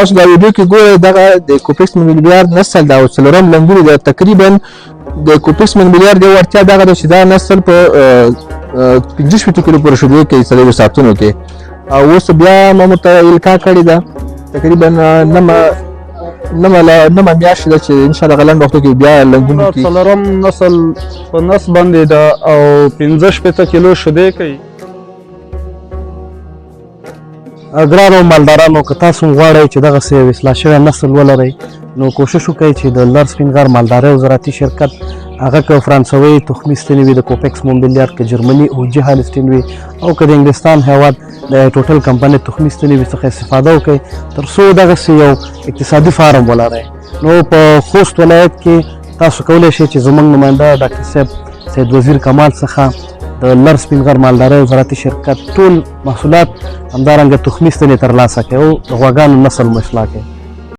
تاسو دا ویډیو کې ګورئ دغه د کوپیکس مونبلیار نسل دا څلورم لنګونی دی. تقریبا د کوپیکس مونبلیار د وړتیا دغه ده چې دا نسل په 15 کیلو پورې شیدې کوي 4 ساعتونو کې، او اوس بیا ما ورته القا کړې ده تقریبا نمه میاشت ده چې انشاءالله غلند وختو کې بیا لنګونو کې څلورم نسل په نس باندې ده او 15 کیلو شیدې کوي. ګرانو مالدارانو که تاسو غواړئ چې دغسې اصلاح شوی نسل ولرئ نو کوشش وکړئ چې د لر سپین غر مالدارۍ او زراعتي شرکت هغه که فرانسوي تخمي ستنې وي د کوپیکس مونبلیار، که جرمني اوجي هالسټین وي او که د انګلستان هیواد د ټوټل کمپنۍ تخمي ستنې وي څخه استفاده وکړئ تر څو دغسې یو اقتصادي فارم ولرئ. نو په خوست ولایت کې تاسو کولی شئ چې زموږ نماینده ډاکټر صاحب سید وزیر کمال څخه د لر سپین غر مالدارۍ او زراعتي شرکت ټول محصولات همدارنګه تخمي ستنې ترلاسه کړئ او د غواګانو نسل مو اصلاح کړئ.